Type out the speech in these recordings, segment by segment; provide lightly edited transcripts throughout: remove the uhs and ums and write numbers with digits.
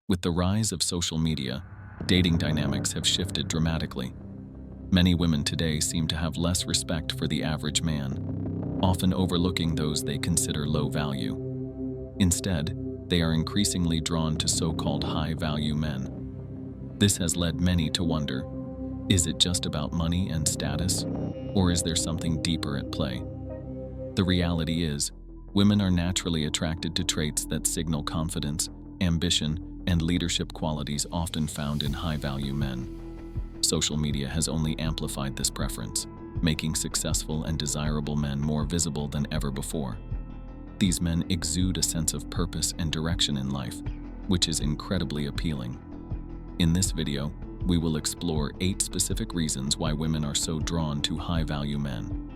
With the rise of social media, dating dynamics have shifted dramatically. Many women today seem to have less respect for the average man, often overlooking those they consider low value. Instead, they are increasingly drawn to so-called high-value men. This has led many to wonder, is it just about money and status, or is there something deeper at play? The reality is, women are naturally attracted to traits that signal confidence, ambition, and leadership qualities often found in high-value men. Social media has only amplified this preference, making successful and desirable men more visible than ever before. These men exude a sense of purpose and direction in life, which is incredibly appealing. In this video, we will explore 8 specific reasons why women are so drawn to high-value men.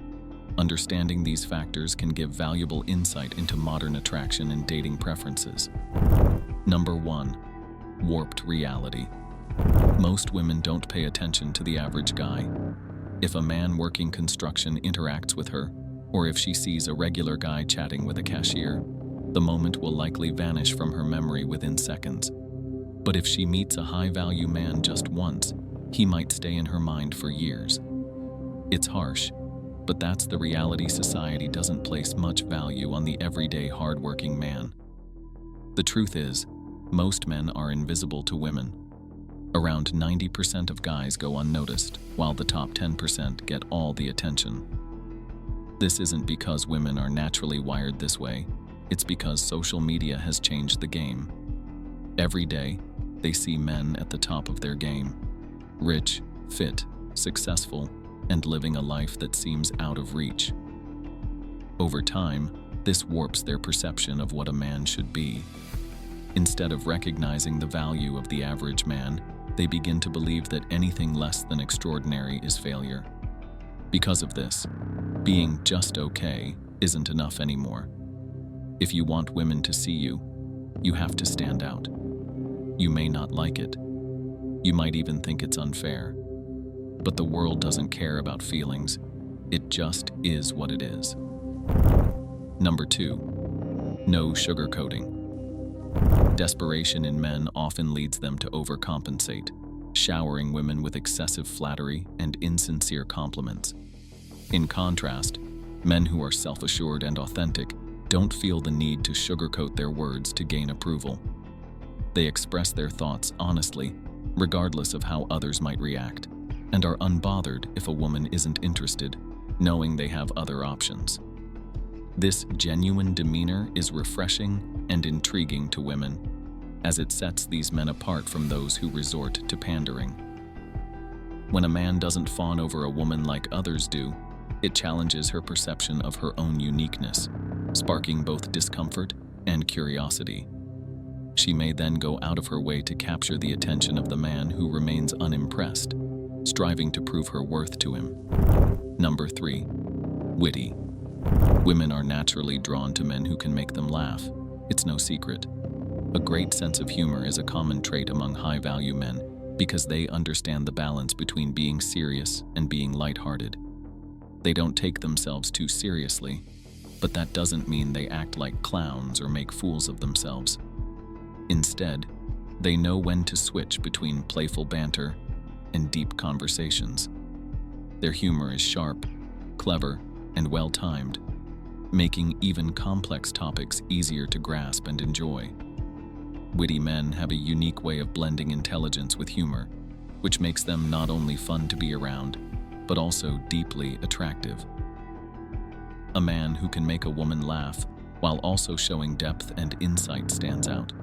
Understanding these factors can give valuable insight into modern attraction and dating preferences. Number 1. Warped reality. Most women don't pay attention to the average guy. If a man working construction interacts with her, or if she sees a regular guy chatting with a cashier, the moment will likely vanish from her memory within seconds. But if she meets a high-value man just once, he might stay in her mind for years. It's harsh, but that's the reality. Society doesn't place much value on the everyday hard-working man. The truth is, most men are invisible to women. Around 90% of guys go unnoticed, while the top 10% get all the attention. This isn't because women are naturally wired this way, it's because social media has changed the game. Every day, they see men at the top of their game, rich, fit, successful, and living a life that seems out of reach. Over time, this warps their perception of what a man should be. Instead of recognizing the value of the average man, they begin to believe that anything less than extraordinary is failure. Because of this, being just okay isn't enough anymore. If you want women to see you, you have to stand out. You may not like it. You might even think it's unfair. But the world doesn't care about feelings. It just is what it is. Number 2. No sugarcoating. Desperation in men often leads them to overcompensate, showering women with excessive flattery and insincere compliments. In contrast, men who are self-assured and authentic don't feel the need to sugarcoat their words to gain approval. They express their thoughts honestly, regardless of how others might react, and are unbothered if a woman isn't interested, knowing they have other options. This genuine demeanor is refreshing and intriguing to women, as it sets these men apart from those who resort to pandering. When a man doesn't fawn over a woman like others do, it challenges her perception of her own uniqueness, sparking both discomfort and curiosity. She may then go out of her way to capture the attention of the man who remains unimpressed, striving to prove her worth to him. Number 3. Witty. Women are naturally drawn to men who can make them laugh. It's no secret. A great sense of humor is a common trait among high-value men because they understand the balance between being serious and being lighthearted. They don't take themselves too seriously, but that doesn't mean they act like clowns or make fools of themselves. Instead, they know when to switch between playful banter and deep conversations. Their humor is sharp, clever, and well-timed, making even complex topics easier to grasp and enjoy. Witty men have a unique way of blending intelligence with humor, which makes them not only fun to be around, but also deeply attractive. A man who can make a woman laugh while also showing depth and insight stands out.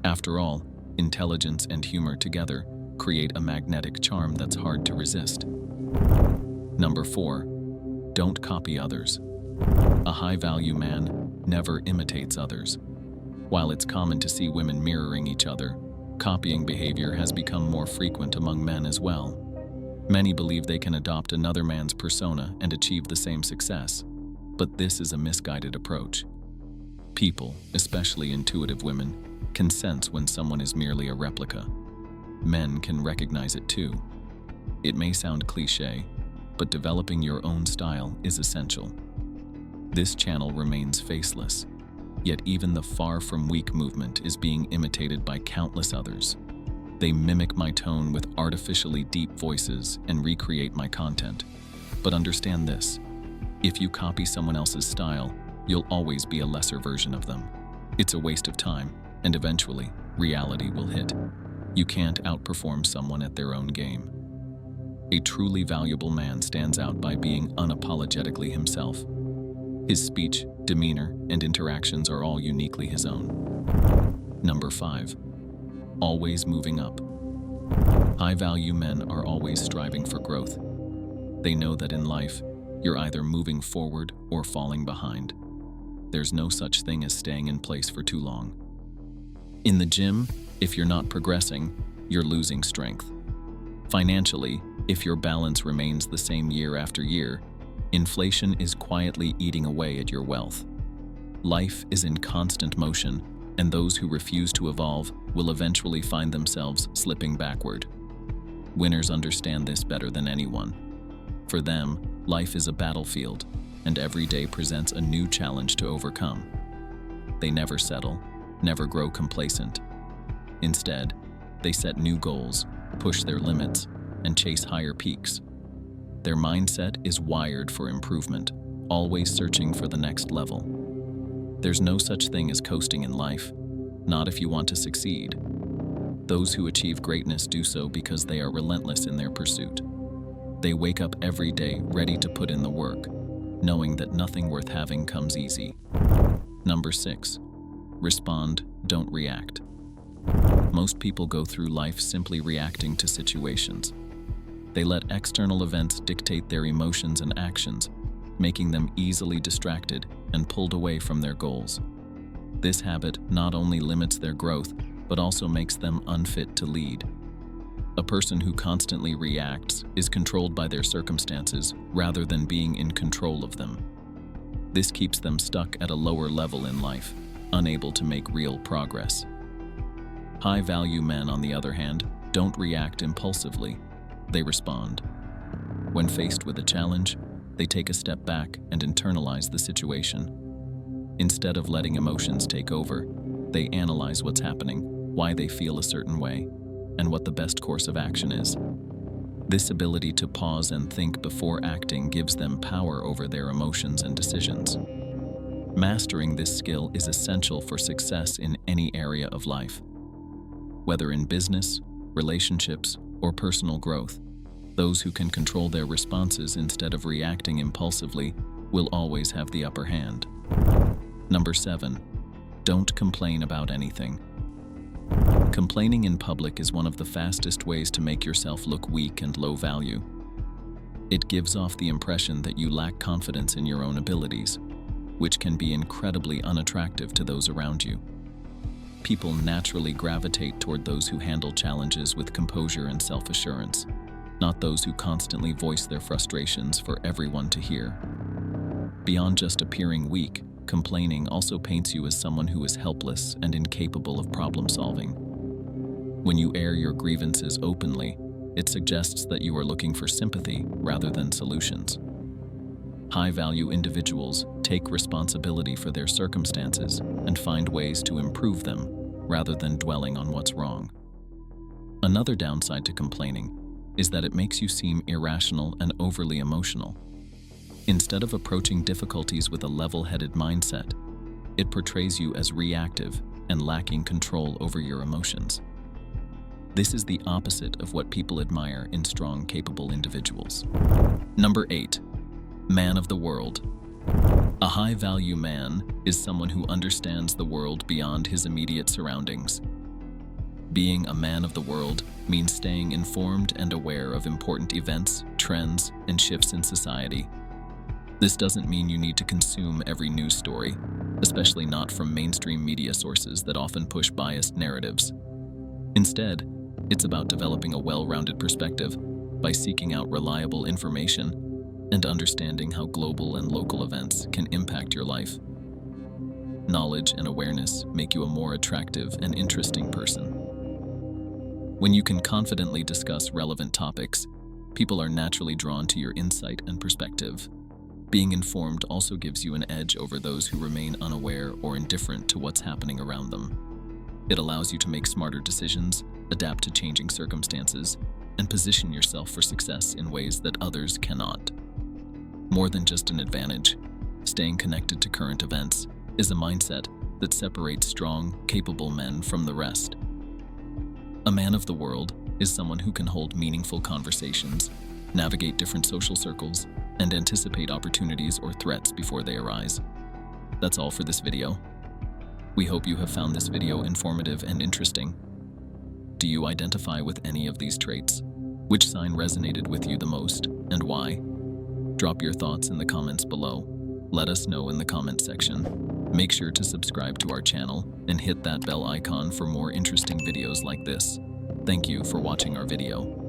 After all, intelligence and humor together create a magnetic charm that's hard to resist. Number 4. Don't copy others. A high-value man never imitates others. While it's common to see women mirroring each other, copying behavior has become more frequent among men as well. Many believe they can adopt another man's persona and achieve the same success, but this is a misguided approach. People, especially intuitive women, can sense when someone is merely a replica. Men can recognize it too. It may sound cliché, but developing your own style is essential. This channel remains faceless. Yet even the far from weak movement is being imitated by countless others. They mimic my tone with artificially deep voices and recreate my content. But understand this, if you copy someone else's style, you'll always be a lesser version of them. It's a waste of time, and eventually, reality will hit. You can't outperform someone at their own game. A truly valuable man stands out by being unapologetically himself. His speech, demeanor, and interactions are all uniquely his own. Number 5. Always moving up. High-value men are always striving for growth. They know that in life, you're either moving forward or falling behind. There's no such thing as staying in place for too long. In the gym, if you're not progressing, you're losing strength. Financially, if your balance remains the same year after year, inflation is quietly eating away at your wealth. Life is in constant motion, and those who refuse to evolve will eventually find themselves slipping backward. Winners understand this better than anyone. For them, life is a battlefield, and every day presents a new challenge to overcome. They never settle, never grow complacent. Instead, they set new goals, push their limits, and chase higher peaks. Their mindset is wired for improvement, always searching for the next level. There's no such thing as coasting in life, not if you want to succeed. Those who achieve greatness do so because they are relentless in their pursuit. They wake up every day ready to put in the work, knowing that nothing worth having comes easy. Number 6. Respond, don't react. Most people go through life simply reacting to situations. They let external events dictate their emotions and actions, making them easily distracted and pulled away from their goals. This habit not only limits their growth, but also makes them unfit to lead. A person who constantly reacts is controlled by their circumstances rather than being in control of them. This keeps them stuck at a lower level in life, unable to make real progress. High-value men, on the other hand, don't react impulsively. They respond. When faced with a challenge, they take a step back and internalize the situation. Instead of letting emotions take over, they analyze what's happening, why they feel a certain way, and what the best course of action is. This ability to pause and think before acting gives them power over their emotions and decisions. Mastering this skill is essential for success in any area of life. Whether in business, relationships, or personal growth, those who can control their responses instead of reacting impulsively will always have the upper hand. Number 7. Don't complain about anything. Complaining in public is one of the fastest ways to make yourself look weak and low value. It gives off the impression that you lack confidence in your own abilities, which can be incredibly unattractive to those around you. People naturally gravitate toward those who handle challenges with composure and self-assurance, not those who constantly voice their frustrations for everyone to hear. Beyond just appearing weak, complaining also paints you as someone who is helpless and incapable of problem-solving. When you air your grievances openly, it suggests that you are looking for sympathy rather than solutions. High-value individuals take responsibility for their circumstances and find ways to improve them rather than dwelling on what's wrong. Another downside to complaining is that it makes you seem irrational and overly emotional. Instead of approaching difficulties with a level-headed mindset, it portrays you as reactive and lacking control over your emotions. This is the opposite of what people admire in strong, capable individuals. Number 8. Man of the world. A high-value man is someone who understands the world beyond his immediate surroundings. Being a man of the world means staying informed and aware of important events, trends, and shifts in society. This doesn't mean you need to consume every news story, especially not from mainstream media sources that often push biased narratives. Instead, it's about developing a well-rounded perspective by seeking out reliable information and understanding how global and local events can impact your life. Knowledge and awareness make you a more attractive and interesting person. When you can confidently discuss relevant topics, people are naturally drawn to your insight and perspective. Being informed also gives you an edge over those who remain unaware or indifferent to what's happening around them. It allows you to make smarter decisions, adapt to changing circumstances, and position yourself for success in ways that others cannot. More than just an advantage, staying connected to current events is a mindset that separates strong, capable men from the rest. A man of the world is someone who can hold meaningful conversations, navigate different social circles, and anticipate opportunities or threats before they arise. That's all for this video. We hope you have found this video informative and interesting. Do you identify with any of these traits? Which sign resonated with you the most, and why? Drop your thoughts in the comments below. Let us know in the comment section. Make sure to subscribe to our channel and hit that bell icon for more interesting videos like this. Thank you for watching our video.